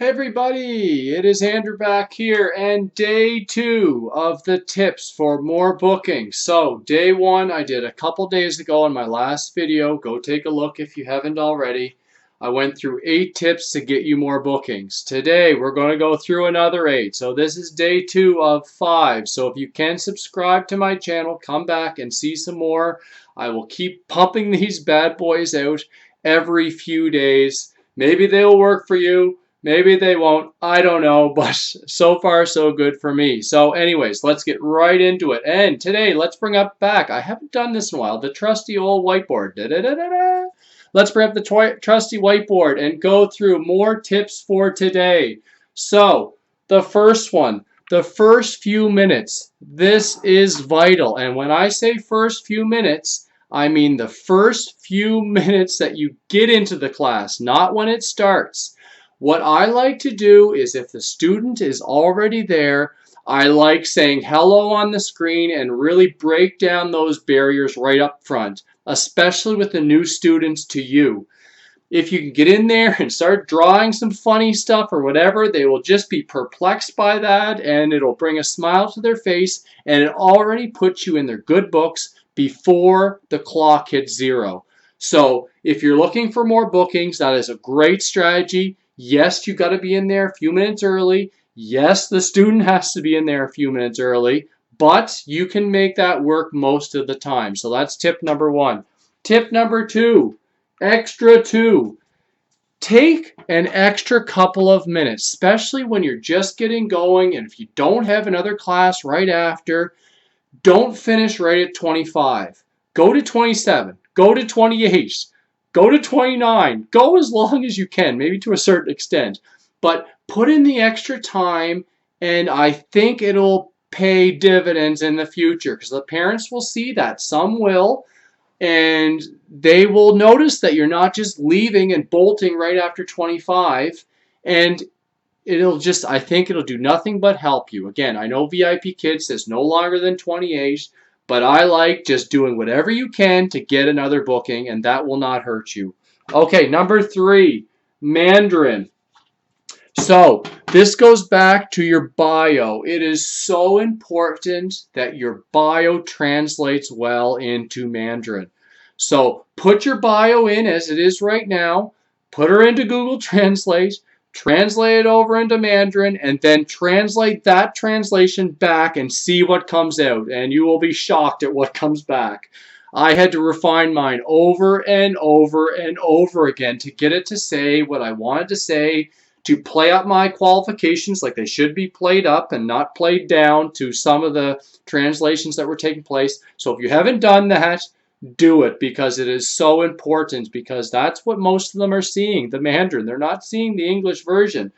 Hey everybody, it is Andrew back here and day 2 of the tips for more bookings. So day 1 I did a couple days ago in my last video. Go take a look if you haven't already. I went through 8 tips to get you more bookings. Today we're going to go through another 8. So this is day 2 of 5. So if you can subscribe to my channel, come back and see some more. I will keep pumping these bad boys out every few days. Maybe they'll work for you. Maybe they won't. I don't know, but so far so good for me. So anyways, let's get right into it. And today, let's bring up back, I haven't done this in a while, the trusty old whiteboard. Let's bring up the trusty whiteboard and go through more tips for today. So the first one, the first few minutes. This is vital. And when I say first few minutes, I mean the first few minutes that you get into the class, not when it starts. What I like to do is if the student is already there, I like saying hello on the screen and really break down those barriers right up front, especially with the new students to you. If you can get in there and start drawing some funny stuff or whatever, they will just be perplexed by that and it'll bring a smile to their face, and it already puts you in their good books before the clock hits 0. So if you're looking for more bookings, that is a great strategy. Yes, you got to be in there a few minutes early. Yes, the student has to be in there a few minutes early, but you can make that work most of the time. So that's tip number 1. Tip number 2, extra 2. Take an extra couple of minutes, especially when you're just getting going, and if you don't have another class right after, don't finish right at 25. Go to 27. Go to 28. Go to 29. Go as long as you can, maybe to a certain extent. But put in the extra time, and I think it'll pay dividends in the future because the parents will see that. Some will, and they will notice that you're not just leaving and bolting right after 25. And I think it'll do nothing but help you. Again, I know VIPKID says no longer than 28. But I like just doing whatever you can to get another booking, and that will not hurt you. Okay, number 3, Mandarin. So this goes back to your bio. It is so important that your bio translates well into Mandarin. So put your bio in as it is right now. Put her into Google Translate. Translate it over into Mandarin, and then translate that translation back and see what comes out, and you will be shocked at what comes back. I had to refine mine over and over and over again to get it to say what I wanted to say, to play up my qualifications like they should be played up and not played down to some of the translations that were taking place. So if you haven't done that, do it, because it is so important, because that's what most of them are seeing, the Mandarin. They're not seeing the English version.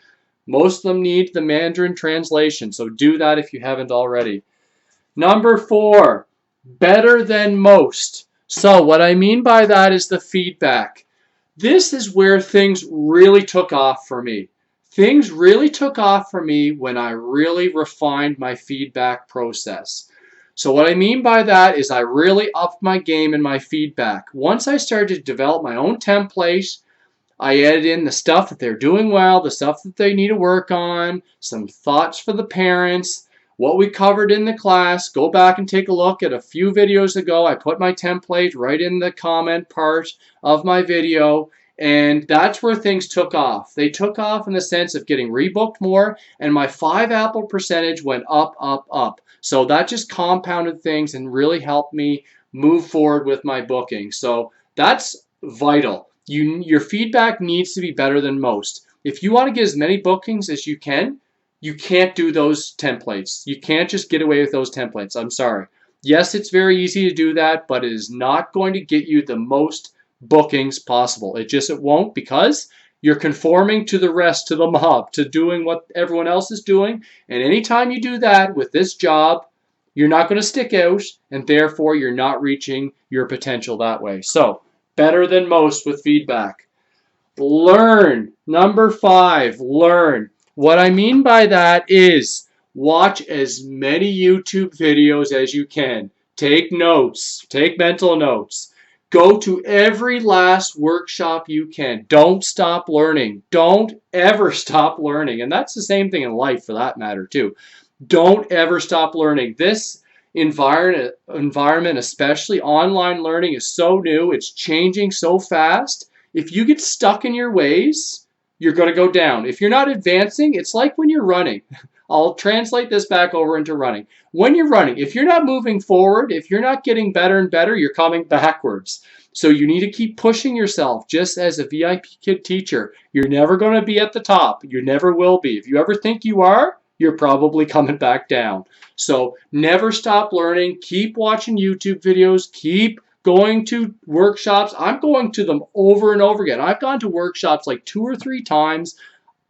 Most of them need the Mandarin translation, so do that if you haven't already. Number 4, better than most. So what I mean by that is the feedback. This is where things really took off for me. Things really took off for me when I really refined my feedback process. So what I mean by that is I really upped my game in my feedback. Once I started to develop my own template, I added in the stuff that they're doing well, the stuff that they need to work on, some thoughts for the parents, what we covered in the class. Go back and take a look at a few videos ago. I put my template right in the comment part of my video, and that's where things took off. They took off in the sense of getting rebooked more, and my 5 apple percentage went up, up, up. So that just compounded things and really helped me move forward with my booking. So that's vital. Your feedback needs to be better than most. If you want to get as many bookings as you can't do those templates. You can't just get away with those templates. I'm sorry. Yes, it's very easy to do that, but it is not going to get you the most bookings possible. It won't, because you're conforming to the rest, to the mob, to doing what everyone else is doing. And anytime you do that with this job, you're not going to stick out, and therefore you're not reaching your potential that way. So, better than most with feedback. Learn. Number 5, learn. What I mean by that is watch as many YouTube videos as you can. Take notes. Take mental notes. Go to every last workshop you can. Don't stop learning. Don't ever stop learning. And that's the same thing in life for that matter too. Don't ever stop learning. This environment, especially online learning, is so new. It's changing so fast. If you get stuck in your ways, you're going to go down. If you're not advancing, it's like when you're running. I'll translate this back over into running. When you're running, if you're not moving forward, if you're not getting better and better, you're coming backwards. So you need to keep pushing yourself. Just as a VIPKID teacher, you're never going to be at the top. You never will be. If you ever think you are, you're probably coming back down. So never stop learning. Keep watching YouTube videos. Keep going to workshops. I'm going to them over and over again. I've gone to workshops like 2 or 3 times.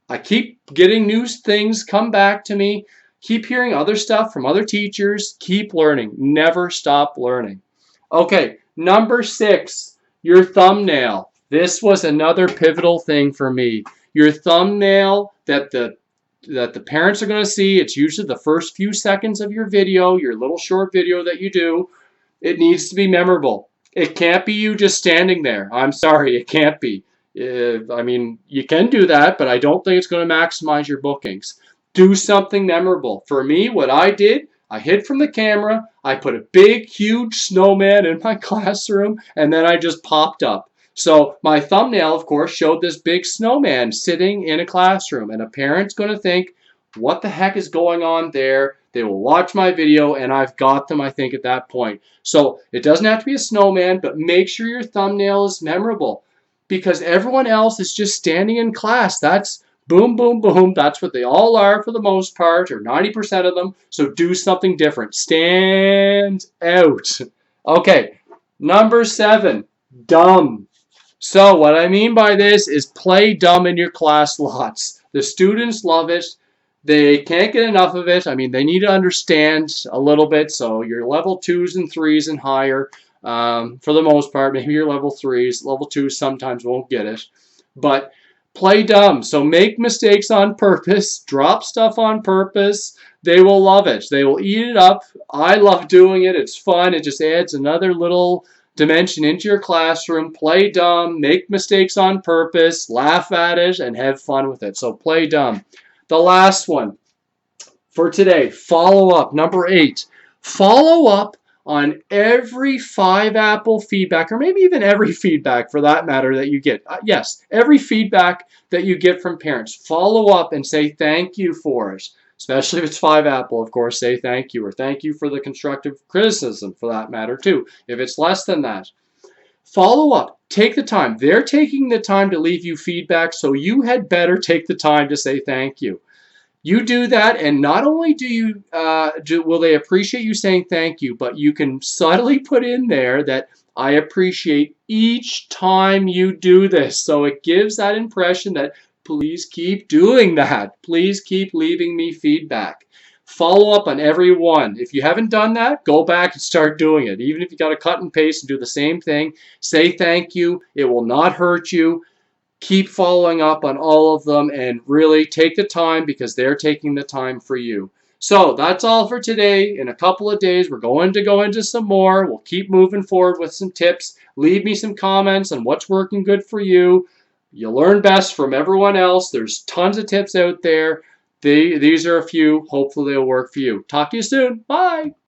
I keep getting new things come back to me. Keep hearing other stuff from other teachers. Keep learning. Never stop learning. Okay, number 6, your thumbnail. This was another pivotal thing for me. Your thumbnail that the parents are going to see, it's usually the first few seconds of your video, your little short video that you do. It needs to be memorable. It can't be you just standing there. I'm sorry, it can't be. I mean, you can do that, but I don't think it's going to maximize your bookings. Do something memorable. For me, what I did, I hid from the camera, I put a big, huge snowman in my classroom, and then I just popped up. So my thumbnail, of course, showed this big snowman sitting in a classroom, and a parent's going to think, what the heck is going on there? They will watch my video, and I've got them, I think, at that point. So it doesn't have to be a snowman, but make sure your thumbnail is memorable, because everyone else is just standing in class. That's boom, boom, boom. That's what they all are for the most part, or 90% of them. So do something different. Stand out. Okay, number 7, dumb. So what I mean by this is play dumb in your class lots. The students love it. They can't get enough of it. I mean, they need to understand a little bit. So your level 2s and 3s and higher, for the most part, maybe your level 3s, level 2s sometimes won't get it. But play dumb. So make mistakes on purpose. Drop stuff on purpose. They will love it. They will eat it up. I love doing it. It's fun. It just adds another little dimension into your classroom. Play dumb. Make mistakes on purpose. Laugh at it and have fun with it. So play dumb. The last one for today, follow up. Number 8, follow up on every 5-apple feedback, or maybe even every feedback for that matter that you get. Yes, every feedback that you get from parents. Follow up and say thank you for it. Especially if it's 5-apple, of course, say thank you, or thank you for the constructive criticism for that matter too, if it's less than that. Follow up. Take the time. They're taking the time to leave you feedback, so you had better take the time to say thank you. You do that, and not only will they appreciate you saying thank you, but you can subtly put in there that I appreciate each time you do this. So it gives that impression that please keep doing that. Please keep leaving me feedback. Follow up on every one. If you haven't done that, go back and start doing it. Even if you got to cut and paste and do the same thing, say thank you. It will not hurt you. Keep following up on all of them and really take the time, because they're taking the time for you. So that's all for today. In a couple of days, we're going to go into some more. We'll keep moving forward with some tips. Leave me some comments on what's working good for you. You learn best from everyone else. There's tons of tips out there. These are a few. Hopefully they'll work for you. Talk to you soon. Bye.